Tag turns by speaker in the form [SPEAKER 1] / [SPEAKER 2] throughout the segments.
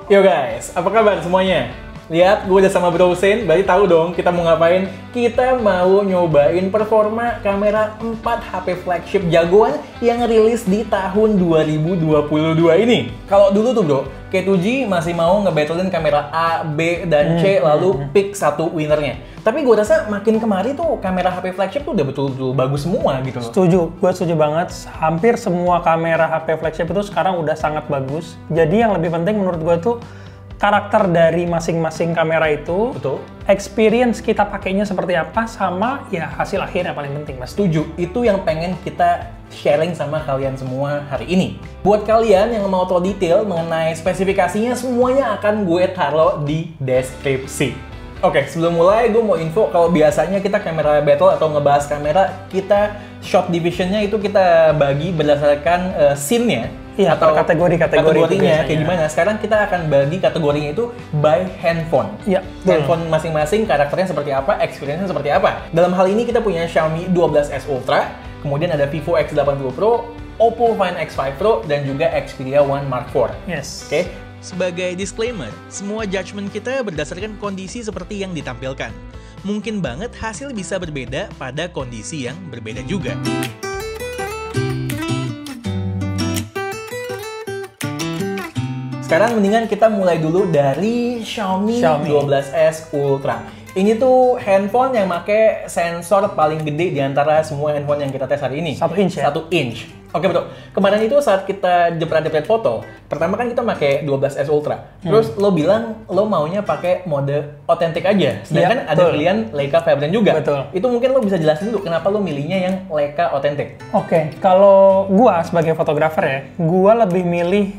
[SPEAKER 1] Yo guys, apa kabar semuanya? Lihat, gue udah sama Bro Hussein, berarti tahu dong kita mau ngapain? Kita mau nyobain performa kamera 4 HP flagship jagoan yang rilis di tahun 2022 ini. Kalau dulu tuh bro, K2G masih mau ngebattlein kamera A, B, dan C, lalu pick satu winnernya. Tapi gue rasa makin kemari tuh kamera HP flagship tuh udah betul-betul bagus semua gitu loh.
[SPEAKER 2] Gue setuju banget. Hampir semua kamera HP flagship itu sekarang udah sangat bagus. Jadi yang lebih penting menurut gue tuh karakter dari masing-masing kamera itu,
[SPEAKER 1] betul.
[SPEAKER 2] Experience kita pakainya seperti apa, sama ya hasil akhir yang paling penting, Mas.
[SPEAKER 1] Setuju, itu yang pengen kita sharing sama kalian semua hari ini. Buat kalian yang mau tahu detail mengenai spesifikasinya, semuanya akan gue taruh di deskripsi. Oke, sebelum mulai gue mau info kalau biasanya kita kamera battle atau ngebahas kamera, kita shot divisionnya itu kita bagi berdasarkan scene-nya.
[SPEAKER 2] Iya,
[SPEAKER 1] atau kategorinya kayak gimana. Sekarang kita akan bagi kategorinya itu by handphone.
[SPEAKER 2] Iya,
[SPEAKER 1] handphone masing-masing karakternya seperti apa, experience-nya seperti apa. Dalam hal ini kita punya Xiaomi 12S Ultra, kemudian ada Vivo X80 Pro, Oppo Find X5 Pro, dan juga Xperia One Mark IV.
[SPEAKER 2] Yes.
[SPEAKER 1] Oke. Sebagai disclaimer, semua judgement kita berdasarkan kondisi seperti yang ditampilkan. Mungkin banget hasil bisa berbeda pada kondisi yang berbeda juga. Sekarang mendingan kita mulai dulu dari Xiaomi 12S Ultra. Ini tuh handphone yang pakai sensor paling gede di antara semua handphone yang kita tes hari ini.
[SPEAKER 2] 1 inch ya?
[SPEAKER 1] 1 inch. Oke betul. Kemarin itu saat kita jepret-jepret foto, pertama kan kita pakai 12S Ultra. Terus lo bilang lo maunya pakai mode otentik aja. Sedangkan ada pilihan Leica Vibrant juga.
[SPEAKER 2] Betul.
[SPEAKER 1] Itu mungkin lo bisa jelasin dulu kenapa lo milihnya yang Leica otentik.
[SPEAKER 2] Oke, kalau gua sebagai fotografer ya, gua lebih milih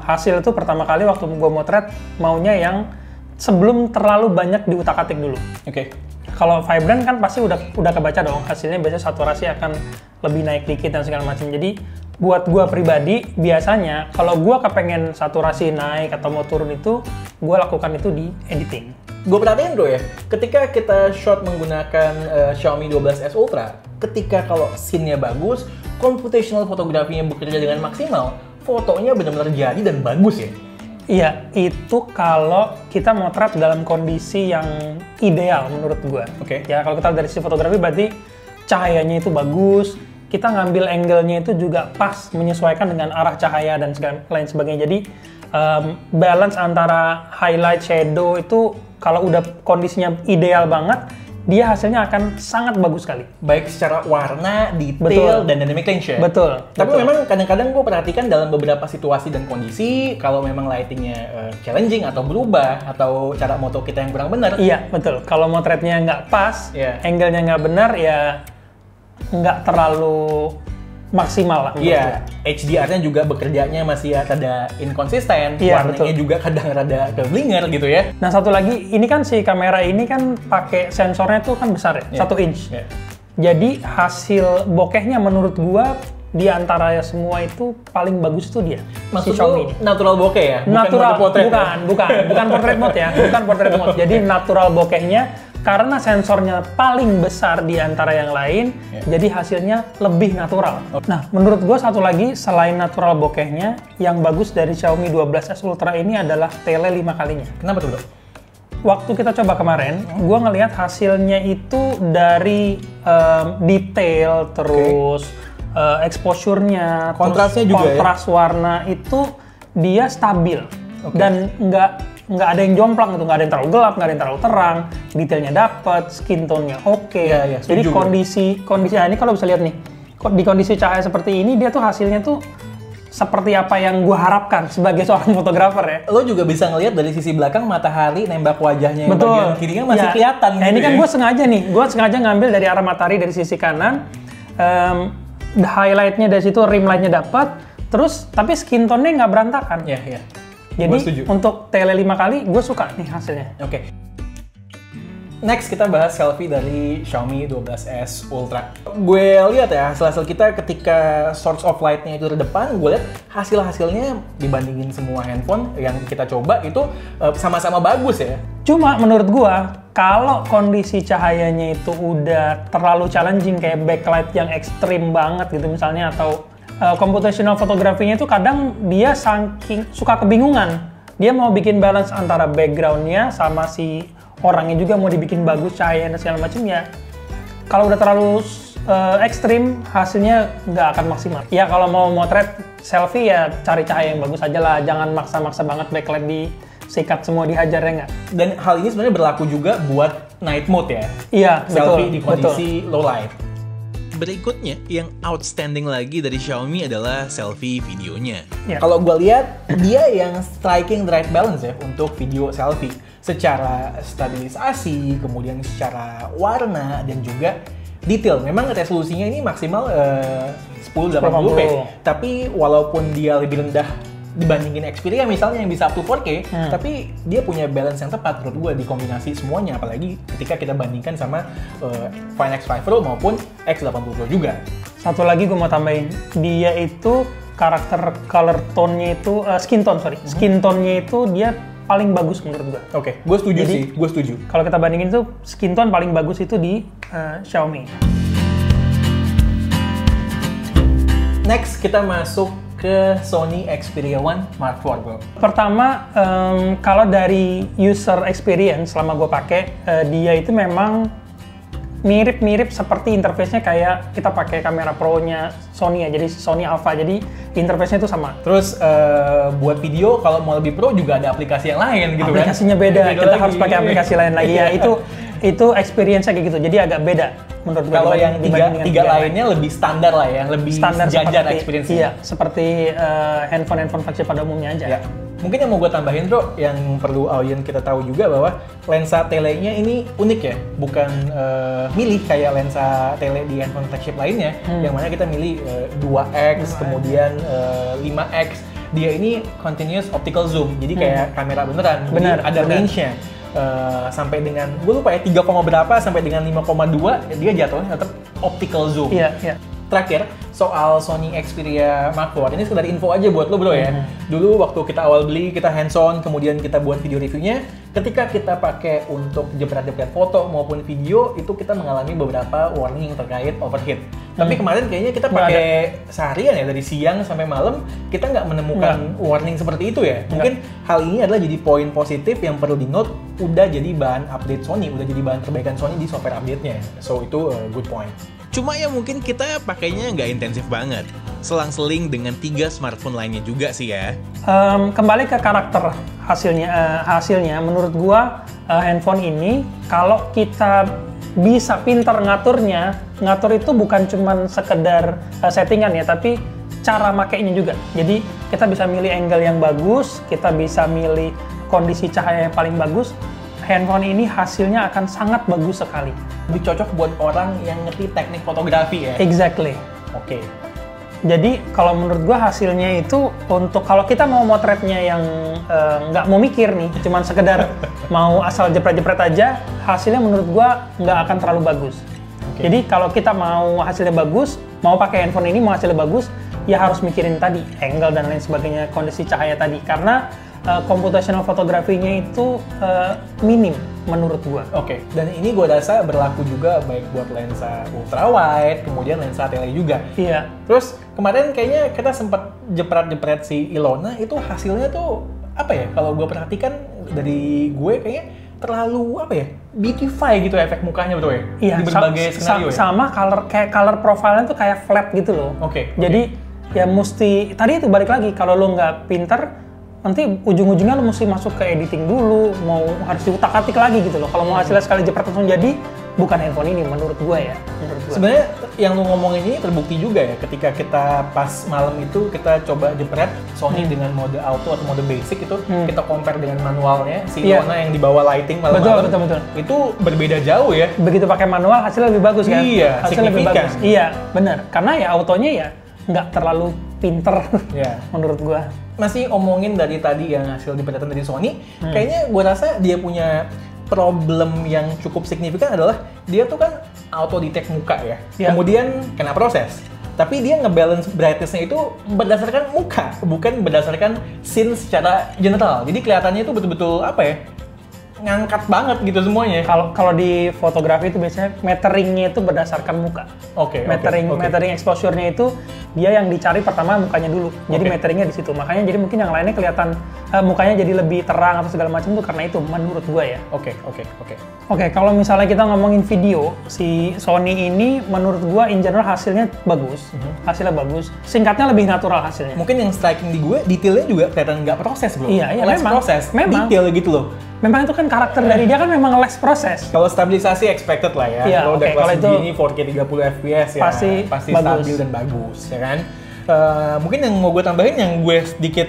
[SPEAKER 2] hasil itu pertama kali waktu gua motret maunya yang sebelum terlalu banyak diutak-atik dulu.
[SPEAKER 1] Oke.
[SPEAKER 2] Kalau Vibrant kan pasti udah kebaca dong, hasilnya biasanya saturasi akan lebih naik dikit dan segala macam. Jadi buat gua pribadi biasanya kalau gua kepengen saturasi naik atau mau turun itu, gua lakukan itu di editing.
[SPEAKER 1] Gue perhatiin bro ya, ketika kita shot menggunakan Xiaomi 12S Ultra, ketika kalau scene-nya bagus, computational fotografinya bekerja dengan maksimal, fotonya benar-benar jadi dan bagus ya.
[SPEAKER 2] Iya, itu kalau kita motret dalam kondisi yang ideal menurut gua.
[SPEAKER 1] Oke.
[SPEAKER 2] Ya, kalau kita dari sisi fotografi berarti cahayanya itu bagus, kita ngambil angle-nya itu juga pas, menyesuaikan dengan arah cahaya dan lain sebagainya. Jadi balance antara highlight, shadow itu kalau udah kondisinya ideal banget, dia hasilnya akan sangat bagus sekali.
[SPEAKER 1] Baik secara warna, detail, dan dynamic range ya?
[SPEAKER 2] Betul.
[SPEAKER 1] Tapi memang kadang-kadang gue perhatikan dalam beberapa situasi dan kondisi, kalau memang lightingnya challenging atau berubah, atau cara moto kita yang kurang benar.
[SPEAKER 2] Iya, betul. Kalau motretnya nggak pas, angle-nya nggak benar, ya nggak terlalu maksimal lah.
[SPEAKER 1] Iya, HDR-nya juga bekerjanya masih rada inkonsisten, warnanya juga kadang rada keblinger gitu ya.
[SPEAKER 2] Nah satu lagi, ini kan si kamera ini kan pakai sensornya tuh kan besar ya, 1 inch. Jadi hasil bokehnya menurut gua di antara semua itu paling bagus tuh dia.
[SPEAKER 1] Maksud si Xiaomi ini natural bokeh ya?
[SPEAKER 2] Natural, bukan portrait mode ya, bukan portrait mode. Jadi natural bokehnya karena sensornya paling besar di antara yang lain, jadi hasilnya lebih natural. Nah, menurut gue satu lagi, selain natural bokehnya, yang bagus dari Xiaomi 12S Ultra ini adalah tele 5 kalinya.
[SPEAKER 1] Kenapa tuh, Bro?
[SPEAKER 2] Waktu kita coba kemarin, gue ngelihat hasilnya itu dari detail, terus exposure-nya,
[SPEAKER 1] kontrasnya juga
[SPEAKER 2] kontras warna itu dia stabil. Dan nggak ada yang jomplang gitu, nggak ada yang terlalu gelap, nggak ada yang terlalu terang, detailnya dapet, skin tone-nya oke. Jadi kondisi ini kalau bisa lihat nih, di kondisi cahaya seperti ini dia tuh hasilnya tuh seperti apa yang gue harapkan sebagai seorang fotografer ya.
[SPEAKER 1] Lo juga bisa ngelihat dari sisi belakang matahari nembak wajahnya yang bagian kirinya masih kelihatan.
[SPEAKER 2] Nah, ini kan gue sengaja ngambil dari arah matahari dari sisi kanan, highlight-nya dari situ, rim light-nya dapat, terus tapi skin tone-nya nggak berantakan.
[SPEAKER 1] Iya.
[SPEAKER 2] Jadi untuk tele 5 kali, gue suka nih hasilnya.
[SPEAKER 1] Oke. Next kita bahas selfie dari Xiaomi 12S Ultra. Gue lihat ya hasil-hasil kita ketika source of light-nya itu di depan, gue lihat hasil-hasilnya dibandingin semua handphone yang kita coba itu sama-sama bagus ya.
[SPEAKER 2] Cuma menurut gue, kalau kondisi cahayanya itu udah terlalu challenging kayak backlight yang ekstrim banget gitu misalnya, atau computational fotografinya itu kadang dia saking suka kebingungan dia mau bikin balance antara backgroundnya sama si orangnya juga mau dibikin bagus, cahaya dan segala macam ya. Kalau udah terlalu ekstrim, hasilnya nggak akan maksimal. Ya kalau mau motret selfie ya cari cahaya yang bagus aja lah, jangan maksa-maksa banget backlight disikat semua dihajar ya nggak.
[SPEAKER 1] Dan hal ini sebenarnya berlaku juga buat night mode ya.
[SPEAKER 2] Iya,
[SPEAKER 1] selfie
[SPEAKER 2] betul,
[SPEAKER 1] di kondisi low light.
[SPEAKER 3] Berikutnya, yang outstanding lagi dari Xiaomi adalah selfie videonya.
[SPEAKER 1] Ya. Kalau gue lihat, dia yang striking the right balance ya untuk video selfie. Secara stabilisasi, kemudian secara warna, dan juga detail. Memang resolusinya ini maksimal 1080p. Tapi walaupun dia lebih rendah dibandingin Xperia misalnya yang bisa up to 4K, tapi dia punya balance yang tepat menurut gue di kombinasi semuanya, apalagi ketika kita bandingkan sama Find X5 Pro maupun X80 Pro juga.
[SPEAKER 2] Satu lagi gue mau tambahin, dia itu karakter color tone-nya itu, skin tone-nya itu dia paling bagus menurut gue.
[SPEAKER 1] Oke, gue setuju sih, gue setuju.
[SPEAKER 2] Kalau kita bandingin tuh, skin tone paling bagus itu di Xiaomi.
[SPEAKER 1] Next, kita masuk ke Sony Xperia One Mark IV, bro.
[SPEAKER 2] Pertama, kalau dari user experience selama gue pakai, dia itu memang mirip-mirip seperti interface-nya kayak kita pakai kamera pro-nya Sony ya, jadi Sony Alpha, jadi interface-nya itu sama.
[SPEAKER 1] Terus buat video kalau mau lebih pro juga ada aplikasi yang lain gitu kan?
[SPEAKER 2] Aplikasinya beda, kita harus pakai aplikasi lain lagi ya, itu experience-nya kayak gitu, jadi agak beda menurut gue.
[SPEAKER 1] Kalau yang tiga lainnya lebih standar lah ya, lebih
[SPEAKER 2] standar
[SPEAKER 1] sejajar experience-nya.
[SPEAKER 2] Iya, seperti handphone flagship pada umumnya aja.
[SPEAKER 1] Ya. Mungkin yang mau gue tambahin bro, yang perlu audiens kita tahu juga bahwa lensa telenya ini unik ya, bukan milih kayak lensa tele di handphone flagship lainnya, yang mana kita milih 2x, kemudian 5x. Dia ini continuous optical zoom, jadi kayak kamera beneran,
[SPEAKER 2] benar,
[SPEAKER 1] ada range-nya. Sampai dengan, gue lupa ya, 3, berapa sampai dengan 5,2 dia jatuhnya tetap optical zoom.
[SPEAKER 2] Iya.
[SPEAKER 1] Terakhir, soal Sony Xperia Mark IV, ini sekedar info aja buat lo bro ya. Dulu waktu kita awal beli, kita hands-on, kemudian kita buat video reviewnya, ketika kita pakai untuk jepret-jepret foto maupun video, itu kita mengalami beberapa warning terkait overheat. Tapi kemarin kayaknya kita pakai seharian ya, dari siang sampai malam, kita nggak menemukan warning seperti itu ya. Mungkin hal ini adalah jadi poin positif yang perlu di-note, udah jadi bahan update Sony, udah jadi bahan perbaikan Sony di software update-nya. So, itu good point.
[SPEAKER 3] Cuma ya mungkin kita pakainya nggak intensif banget. Selang-seling dengan 3 smartphone lainnya juga sih ya.
[SPEAKER 2] Kembali ke karakter hasilnya menurut gua handphone ini kalau kita bisa pinter ngaturnya, ngatur itu bukan cuman sekedar settingan ya, tapi cara makainya juga. Jadi kita bisa milih angle yang bagus, kita bisa milih kondisi cahaya yang paling bagus. Handphone ini hasilnya akan sangat bagus sekali.
[SPEAKER 1] Lebih cocok buat orang yang ngerti teknik fotografi ya?
[SPEAKER 2] Exactly.
[SPEAKER 1] Oke.
[SPEAKER 2] Jadi kalau menurut gua hasilnya itu untuk kalau kita mau motretnya yang nggak mau mikir nih, cuman sekedar mau asal jepret-jepret aja, hasilnya menurut gua nggak akan terlalu bagus. Jadi kalau kita mau hasilnya bagus, mau pakai handphone ini mau hasilnya bagus, ya harus mikirin tadi angle dan lain sebagainya, kondisi cahaya tadi, karena computational fotografinya itu minim menurut gua.
[SPEAKER 1] Oke. Dan ini gua rasa berlaku juga baik buat lensa ultrawide, kemudian lensa tele juga.
[SPEAKER 2] Iya.
[SPEAKER 1] Terus kemarin kayaknya kita sempat jepret-jepret si Ilona, itu hasilnya tuh apa ya? Kalau gua perhatikan dari gue kayaknya terlalu apa ya? Beautify gitu efek mukanya betul ya?
[SPEAKER 2] Iya.
[SPEAKER 1] Di berbagai skenario ya?
[SPEAKER 2] Sama color profile-nya tuh kayak flat gitu loh.
[SPEAKER 1] Oke.
[SPEAKER 2] Jadi ya mesti tadi itu balik lagi, kalau lo nggak pinter nanti ujung-ujungnya lo mesti masuk ke editing dulu, mau harus diutak-atik lagi gitu loh. Kalau mau hasilnya sekali jepret langsung jadi, bukan handphone ini menurut gue ya.
[SPEAKER 1] Sebenarnya yang lu ngomongin ini terbukti juga ya, ketika kita pas malam itu kita coba jepret Sony dengan mode auto atau mode basic itu, kita compare dengan manualnya si Ilona yang dibawa lighting malam-malam.
[SPEAKER 2] Betul.
[SPEAKER 1] Itu berbeda jauh ya.
[SPEAKER 2] Begitu pakai manual hasilnya lebih bagus kan?
[SPEAKER 1] Iya,
[SPEAKER 2] hasilnya lebih
[SPEAKER 1] signifikan.
[SPEAKER 2] bagus. Iya, benar. Karena ya autonya ya nggak terlalu pinter menurut gua.
[SPEAKER 1] Masih omongin dari tadi yang hasil diperlihatkan dari Sony, kayaknya gua rasa dia punya problem yang cukup signifikan adalah dia tuh kan auto detect muka ya, kemudian kena proses. Tapi dia ngebalance brightness-nya itu berdasarkan muka, bukan berdasarkan scene secara general. Jadi kelihatannya itu betul-betul apa ya, ngangkat banget gitu semuanya.
[SPEAKER 2] Kalau di fotografi itu biasanya metering-nya itu berdasarkan muka. Metering exposure-nya itu dia yang dicari pertama mukanya dulu. Jadi metering-nya di situ. Makanya jadi mungkin yang lainnya kelihatan mukanya jadi lebih terang atau segala macam tuh karena itu menurut gua ya.
[SPEAKER 1] Oke,
[SPEAKER 2] Kalau misalnya kita ngomongin video, si Sony ini menurut gua in general hasilnya bagus. Hasilnya bagus. Singkatnya lebih natural hasilnya.
[SPEAKER 1] Mungkin yang striking di gue, detailnya juga kelihatan nggak proses, bro.
[SPEAKER 2] Iya, memang.
[SPEAKER 1] Proses,
[SPEAKER 2] memang.
[SPEAKER 1] Detail gitu loh.
[SPEAKER 2] Memang itu kan karakter dari dia kan memang less proses.
[SPEAKER 1] Kalau stabilisasi expected lah ya.
[SPEAKER 2] Iya,
[SPEAKER 1] kalau udah kelas
[SPEAKER 2] itu
[SPEAKER 1] segini 4K 30 fps ya pasti stabil dan bagus, ya kan. Mungkin yang mau gue tambahin yang gue sedikit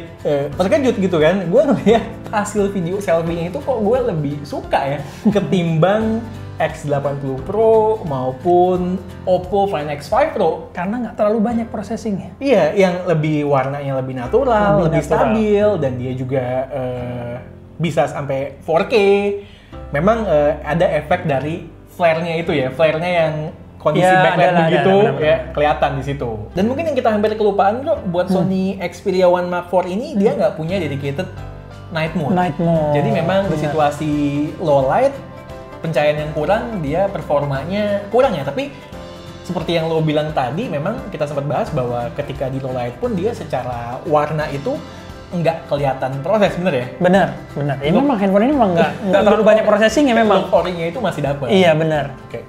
[SPEAKER 1] terkejut gitu kan, gue ngeliat hasil video selfie-nya itu kok gue lebih suka ya ketimbang X80 Pro maupun Oppo Find X5 Pro.
[SPEAKER 2] Karena nggak terlalu banyak processing-nya.
[SPEAKER 1] Iya, yang lebih warnanya lebih natural, lebih stabil, dan dia juga bisa sampai 4K. Memang ada efek dari flare-nya itu ya, flare-nya yang kondisi backlight begitu ya kelihatan di situ. Dan mungkin yang kita hampir kelupaan bro, buat Sony Xperia One Mark IV ini dia nggak punya dedicated night mode. Jadi memang di situasi low light, pencahayaan yang kurang, dia performanya kurang ya. Tapi seperti yang lo bilang tadi, memang kita sempat bahas bahwa ketika di low light pun dia secara warna itu nggak kelihatan proses, bener ya?
[SPEAKER 2] Bener. Ini memang handphone ini memang nggak terlalu banyak processing ya memang.
[SPEAKER 1] Ori-nya itu masih dapat.
[SPEAKER 2] Iya benar.
[SPEAKER 1] Oke.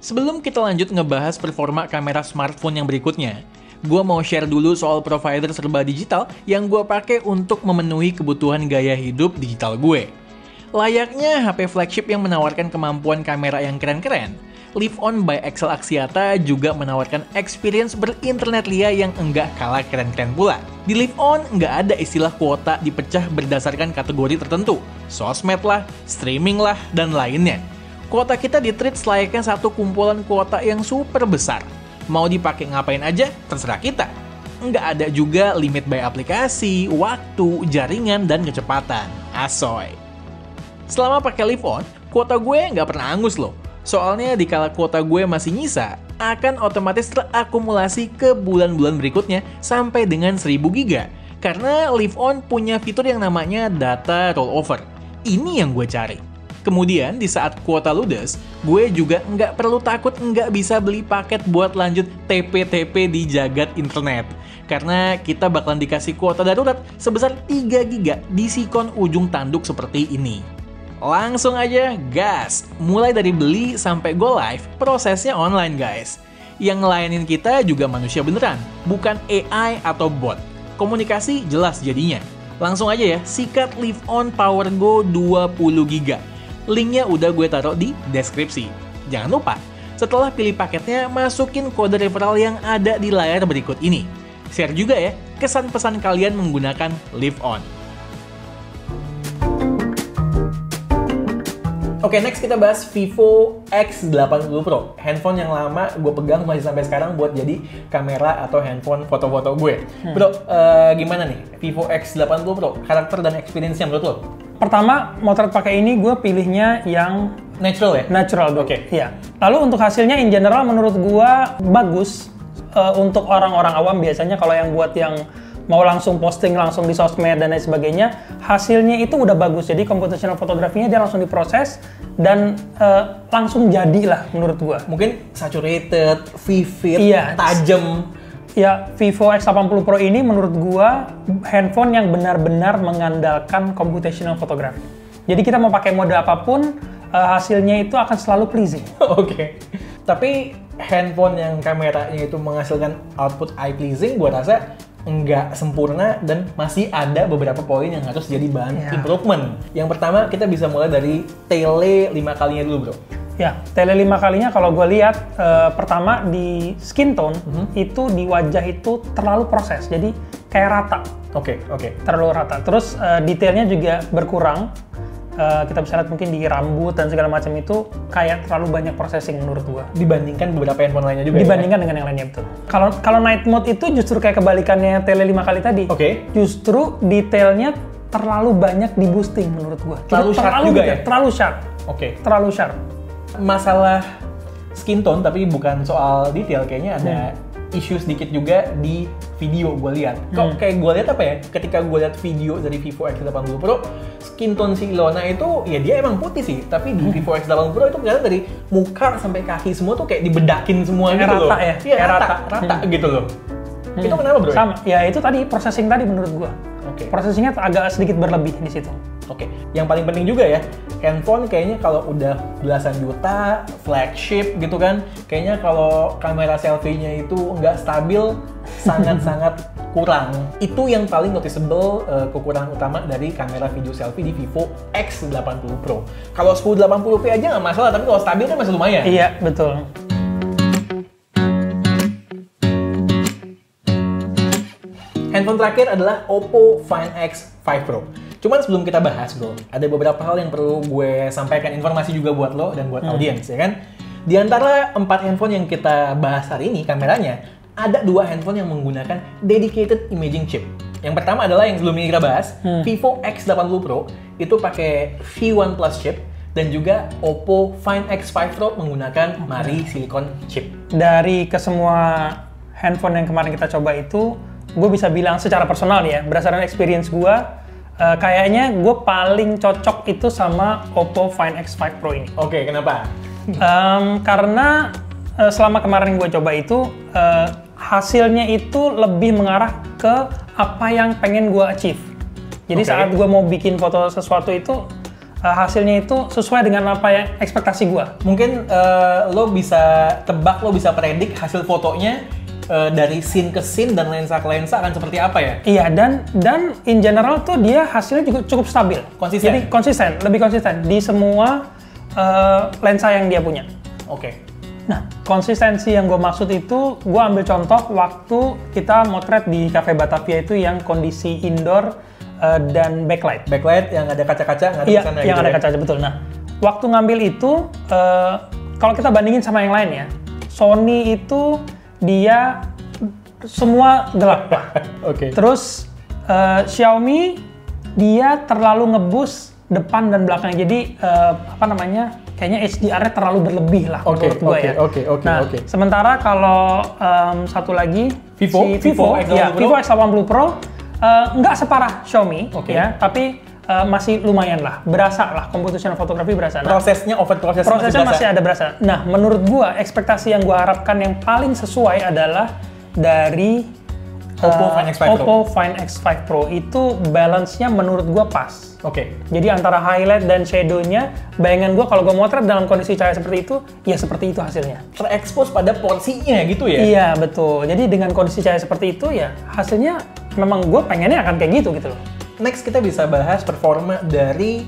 [SPEAKER 3] Sebelum kita lanjut ngebahas performa kamera smartphone yang berikutnya, gue mau share dulu soal provider serba digital yang gue pakai untuk memenuhi kebutuhan gaya hidup digital gue. Layaknya HP flagship yang menawarkan kemampuan kamera yang keren-keren, LiveOn by XL Axiata juga menawarkan experience berinternet lia yang enggak kalah keren-keren pula. Di LiveOn nggak ada istilah kuota dipecah berdasarkan kategori tertentu, sosmed lah, streaming lah, dan lainnya. Kuota kita di-treat selayaknya satu kumpulan kuota yang super besar. Mau dipakai ngapain aja, terserah kita. Nggak ada juga limit by aplikasi, waktu, jaringan, dan kecepatan. Asoy. Selama pakai LiveOn, kuota gue nggak pernah angus loh. Soalnya dikala kuota gue masih nyisa, akan otomatis terakumulasi ke bulan-bulan berikutnya sampai dengan 1000 GB. Karena LiveOn punya fitur yang namanya data rollover. Ini yang gue cari. Kemudian di saat kuota ludes, gue juga nggak perlu takut nggak bisa beli paket buat lanjut TP-TP di jagat internet. Karena kita bakalan dikasih kuota darurat sebesar 3 GB di sikon ujung tanduk seperti ini. Langsung aja gas, mulai dari beli sampai go live, prosesnya online guys. Yang ngelayanin kita juga manusia beneran, bukan AI atau bot. Komunikasi jelas jadinya. Langsung aja ya, sikat LiveOn PowerGo 20 GB. Linknya udah gue taruh di deskripsi. Jangan lupa, setelah pilih paketnya, masukin kode referral yang ada di layar berikut ini. Share juga ya, kesan pesan kalian menggunakan LiveOn.
[SPEAKER 1] Oke, next kita bahas Vivo X80 Pro. Handphone yang lama gue pegang masih sampai sekarang buat jadi kamera atau handphone foto-foto gue. Bro, gimana nih Vivo X80 Pro? Karakter dan experience-nya menurut lo?
[SPEAKER 2] Pertama, motret pakai ini gue pilihnya yang
[SPEAKER 1] natural ya?
[SPEAKER 2] Natural, oke. Iya. Lalu untuk hasilnya in general menurut gue bagus. Untuk orang-orang awam biasanya kalau yang buat yang mau langsung posting langsung di sosmed dan lain sebagainya, hasilnya itu udah bagus. Jadi computational fotografinya dia langsung diproses dan langsung jadilah menurut gua.
[SPEAKER 1] Mungkin saturated, vivid,
[SPEAKER 2] iya,
[SPEAKER 1] tajam.
[SPEAKER 2] Ya, Vivo X80 Pro ini menurut gua handphone yang benar-benar mengandalkan computational fotografi. Jadi kita mau pakai mode apapun, hasilnya itu akan selalu pleasing.
[SPEAKER 1] Oke. Tapi handphone yang kameranya itu menghasilkan output eye pleasing, gua rasa nggak sempurna dan masih ada beberapa poin yang harus jadi bahan improvement. Yang pertama, kita bisa mulai dari tele 5 kalinya dulu, bro.
[SPEAKER 2] Ya, tele 5 kalinya kalau gue lihat, pertama di skin tone, itu di wajah itu terlalu proses, jadi kayak rata.
[SPEAKER 1] Oke.
[SPEAKER 2] Terlalu rata. Terus detailnya juga berkurang. Kita bisa lihat mungkin di rambut dan segala macam itu kayak terlalu banyak processing menurut gua.
[SPEAKER 1] Dibandingkan beberapa handphone lainnya juga.
[SPEAKER 2] Dibandingkan dengan yang lainnya, betul. Kalau night mode itu justru kayak kebalikannya tele 5 kali tadi.
[SPEAKER 1] Oke.
[SPEAKER 2] Justru detailnya terlalu banyak di boosting menurut gua.
[SPEAKER 1] Terlalu sharp juga ya?
[SPEAKER 2] Terlalu sharp.
[SPEAKER 1] Oke.
[SPEAKER 2] Terlalu sharp.
[SPEAKER 1] Masalah skin tone tapi bukan soal detail, kayaknya ada isu sedikit juga di video gue lihat. Kok kayak gue lihat apa ya? Ketika gue lihat video dari Vivo X80 Pro, skin tone si Ilona itu ya dia emang putih sih, tapi di Vivo X80 Pro itu kelihatan dari muka sampai kaki semua tuh kayak dibedakin semua gitu loh.
[SPEAKER 2] Rata ya?
[SPEAKER 1] Iya, rata gitu loh. Itu kenapa bro?
[SPEAKER 2] Sama, ya itu tadi processing tadi menurut gua.
[SPEAKER 1] Oke.
[SPEAKER 2] Processingnya agak sedikit berlebih di situ.
[SPEAKER 1] Oke, yang paling penting juga ya, handphone kayaknya kalau udah belasan juta, flagship gitu kan, kayaknya kalau kamera selfie-nya itu nggak stabil, sangat-sangat kurang. Itu yang paling noticeable kekurangan utama dari kamera video selfie di Vivo X80 Pro. Kalau 1080p aja nggak masalah, tapi kalau stabil kan masih lumayan.
[SPEAKER 2] Iya, betul.
[SPEAKER 1] Handphone terakhir adalah Oppo Find X5 Pro. Cuman sebelum kita bahas bro, ada beberapa hal yang perlu gue sampaikan informasi juga buat lo dan buat audiens ya kan. Di antara 4 handphone yang kita bahas hari ini kameranya, ada 2 handphone yang menggunakan dedicated imaging chip. Yang pertama adalah yang sebelum ini kita bahas, Vivo X80 Pro itu pakai V1 Plus chip dan juga Oppo Find X5 Pro menggunakan Mari Silicon chip.
[SPEAKER 2] Dari kesemua handphone yang kemarin kita coba itu, gue bisa bilang secara personal ya, berdasarkan experience gue, kayaknya gue paling cocok itu sama Oppo Find X5 Pro ini.
[SPEAKER 1] Oke, kenapa?
[SPEAKER 2] Karena selama kemarin gue coba itu, hasilnya itu lebih mengarah ke apa yang pengen gue achieve. Jadi saat gue mau bikin foto sesuatu itu, hasilnya itu sesuai dengan apa yang ekspektasi gue.
[SPEAKER 1] Mungkin lo bisa tebak, lo bisa predik hasil fotonya dari scene ke scene dan lensa ke lensa akan seperti apa ya?
[SPEAKER 2] Iya, dan in general tuh dia hasilnya juga cukup stabil.
[SPEAKER 1] Konsisten?
[SPEAKER 2] Jadi konsisten, lebih konsisten di semua lensa yang dia punya.
[SPEAKER 1] Oke.
[SPEAKER 2] Nah, konsistensi yang gue maksud itu, gue ambil contoh waktu kita motret di Cafe Batavia itu yang kondisi indoor dan backlight.
[SPEAKER 1] Backlight yang ada kaca-kaca, nggak ada
[SPEAKER 2] Iya,
[SPEAKER 1] kesana
[SPEAKER 2] yang
[SPEAKER 1] gitu
[SPEAKER 2] ada
[SPEAKER 1] ya?
[SPEAKER 2] kaca betul. Nah, waktu ngambil itu, kalau kita bandingin sama yang lain ya, Sony itu dia semua gelap.
[SPEAKER 1] Oke.
[SPEAKER 2] Terus Xiaomi dia terlalu ngebus depan dan belakangnya. Jadi kayaknya HDR-nya terlalu berlebih lah menurut gue ya.
[SPEAKER 1] Oke.
[SPEAKER 2] Nah, sementara kalau satu lagi
[SPEAKER 1] Vivo
[SPEAKER 2] Vivo X80 Pro nggak separah Xiaomi ya, tapi masih lumayan lah, berasa lah computational photography berasa. Nah, prosesnya masih ada berasa. Nah, menurut gua ekspektasi yang gua harapkan yang paling sesuai adalah dari
[SPEAKER 1] Oppo Find X5 Pro.
[SPEAKER 2] Oppo Find X5 Pro itu balance-nya menurut gua pas.
[SPEAKER 1] Oke.
[SPEAKER 2] Jadi antara highlight dan shadow-nya, bayangan gua kalau gua motret dalam kondisi cahaya seperti itu, ya seperti itu hasilnya.
[SPEAKER 1] Terekspos pada porsinya gitu ya?
[SPEAKER 2] Iya, betul. Jadi dengan kondisi cahaya seperti itu ya hasilnya memang gua pengennya akan kayak gitu loh.
[SPEAKER 1] Next kita bisa bahas performa dari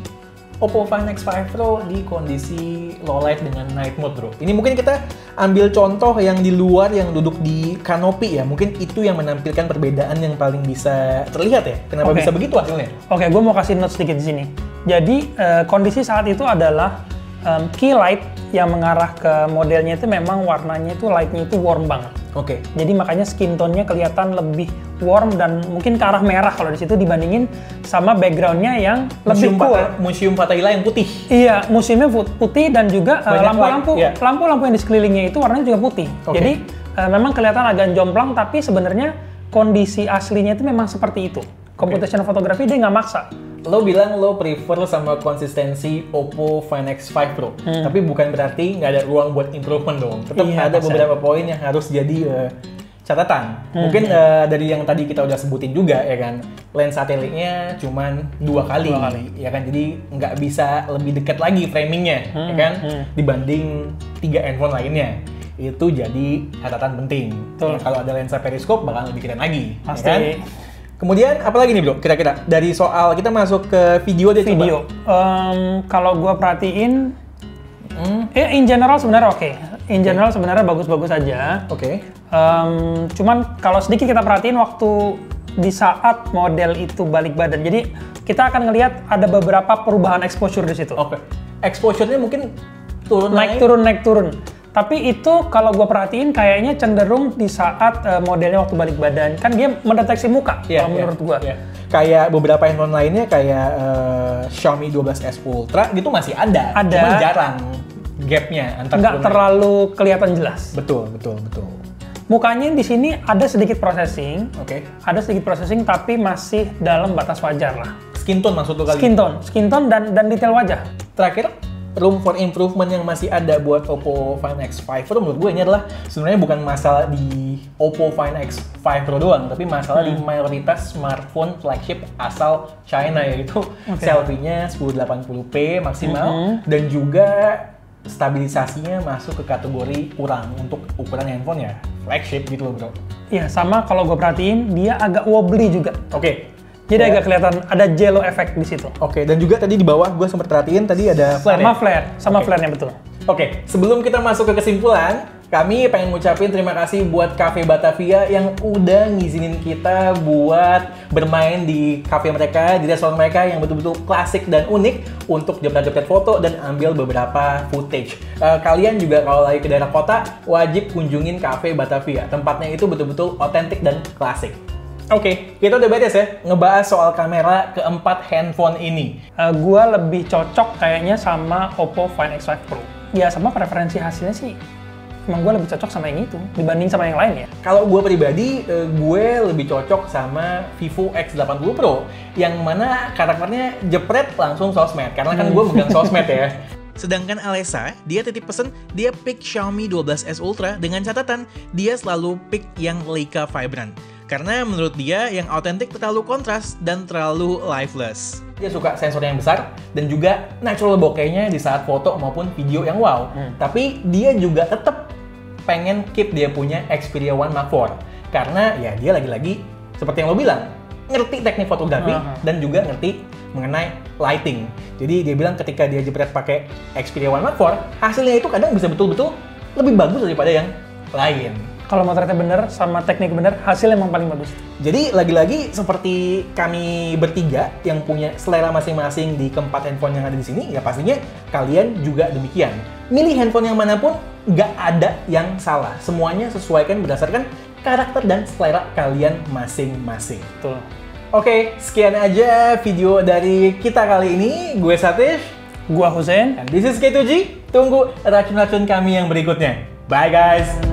[SPEAKER 1] Oppo Find X5 Pro di kondisi low light dengan night mode bro. Ini mungkin kita ambil contoh yang di luar yang duduk di kanopi ya. Mungkin itu yang menampilkan perbedaan yang paling bisa terlihat ya. Kenapa bisa begitu hasilnya?
[SPEAKER 2] Oke, gue mau kasih note sedikit di sini. Jadi kondisi saat itu adalah key light yang mengarah ke modelnya itu memang warnanya itu lightnya itu warm banget.
[SPEAKER 1] Oke.
[SPEAKER 2] Jadi makanya skin tone-nya kelihatan lebih warm dan mungkin ke arah merah kalau di situ dibandingin sama background-nya yang lebih cool.
[SPEAKER 1] Museum Fatahillah yang putih.
[SPEAKER 2] Iya, museumnya putih dan juga lampu-lampu yang di sekelilingnya itu warnanya juga putih. Jadi memang kelihatan agak jomplang, tapi sebenarnya kondisi aslinya itu memang seperti itu. Computational photography dia nggak maksa.
[SPEAKER 1] Lo bilang lo prefer sama konsistensi Oppo Find X5 Pro, tapi bukan berarti nggak ada ruang buat improvement dong. Tetap ada beberapa poin yang harus jadi catatan. Mungkin dari yang tadi kita udah sebutin juga ya kan, lens satelitnya cuman 2 kali, ya kan, jadi nggak bisa lebih dekat lagi framingnya, ya kan, dibanding 3 handphone lainnya. Itu jadi catatan penting. Ya, kalau ada lensa periskop bakal lebih keren lagi.
[SPEAKER 2] Pasti.
[SPEAKER 1] Ya kan? Kemudian apa lagi nih bro? Kira-kira dari soal kita masuk ke video deh.
[SPEAKER 2] Video. Kalau gue perhatiin, in general sebenarnya oke. In general sebenarnya bagus-bagus aja.
[SPEAKER 1] Oke.
[SPEAKER 2] Cuman kalau sedikit kita perhatiin waktu di saat model itu balik badan, jadi kita akan ngelihat ada beberapa perubahan exposure di situ.
[SPEAKER 1] Oke. Exposure-nya mungkin
[SPEAKER 2] naik turun. Tapi itu kalau gue perhatiin kayaknya cenderung di saat modelnya waktu balik badan. Kan dia mendeteksi muka kalau menurut gue.
[SPEAKER 1] Kayak beberapa handphone lainnya kayak Xiaomi 12S Ultra gitu masih ada. Cuma jarang gap-nya antar
[SPEAKER 2] nggak terlalu kelihatan jelas.
[SPEAKER 1] Betul.
[SPEAKER 2] Mukanya di sini ada sedikit processing.
[SPEAKER 1] Oke.
[SPEAKER 2] Ada sedikit processing tapi masih dalam batas wajar lah.
[SPEAKER 1] Skin tone maksud lu kali?
[SPEAKER 2] Skin tone dan detail wajah.
[SPEAKER 1] Terakhir, room for improvement yang masih ada buat Oppo Find X5 Pro menurut gue ini adalah sebenarnya bukan masalah di Oppo Find X5 Pro doang, tapi masalah di mayoritas smartphone flagship asal China, yaitu selfie-nya 1080p maksimal dan juga stabilisasinya masuk ke kategori kurang untuk ukuran handphone ya flagship gitu loh bro.
[SPEAKER 2] Iya, sama kalau gue perhatiin dia agak wobbly juga.
[SPEAKER 1] Oke.
[SPEAKER 2] Jadi agak kelihatan ada jello effect di situ.
[SPEAKER 1] Oke, dan juga tadi di bawah gue sempat perhatiin tadi ada flare.
[SPEAKER 2] Sama flare-nya betul.
[SPEAKER 1] Oke, sebelum kita masuk ke kesimpulan, kami pengen ngucapin terima kasih buat Cafe Batavia yang udah ngizinin kita buat bermain di cafe mereka, di restoran mereka yang betul-betul klasik dan unik untuk jepret-jepret foto dan ambil beberapa footage. Kalian juga kalau lagi ke daerah kota, wajib kunjungin Cafe Batavia. Tempatnya itu betul-betul otentik dan klasik. Oke, kita udah beres ya ngebahas soal kamera keempat handphone ini.
[SPEAKER 2] Gua lebih cocok kayaknya sama Oppo Find X5 Pro. Ya sama preferensi hasilnya sih, emang gue lebih cocok sama yang itu dibanding sama yang lain ya.
[SPEAKER 1] Kalau gue pribadi, gue lebih cocok sama Vivo X80 Pro yang mana karakternya jepret langsung sosmed, karena kan gue megang sosmed ya.
[SPEAKER 3] Sedangkan Alessa, dia titip pesen, dia pick Xiaomi 12S Ultra dengan catatan dia selalu pick yang Leica Vibrant. Karena menurut dia yang autentik terlalu kontras dan terlalu lifeless.
[SPEAKER 1] Dia suka sensor yang besar dan juga natural bokehnya di saat foto maupun video yang wow. Tapi dia juga tetap pengen keep dia punya Xperia One Mark IV. Karena ya dia lagi-lagi seperti yang lo bilang, ngerti teknik fotografi dan juga ngerti mengenai lighting. Jadi dia bilang ketika dia jepret pakai Xperia One Mark IV, hasilnya itu kadang bisa betul-betul lebih bagus daripada yang lain.
[SPEAKER 2] Kalau motretnya bener sama teknik bener, hasil emang paling bagus.
[SPEAKER 1] Jadi lagi-lagi seperti kami bertiga yang punya selera masing-masing di keempat handphone yang ada di sini, ya pastinya kalian juga demikian. Milih handphone yang manapun, nggak ada yang salah. Semuanya sesuaikan berdasarkan karakter dan selera kalian masing-masing.
[SPEAKER 2] Betul.
[SPEAKER 1] Oke, sekian aja video dari kita kali ini. Gue Satish.
[SPEAKER 2] Gua Hussein.
[SPEAKER 1] And this is K2G. Tunggu racun-racun kami yang berikutnya. Bye guys!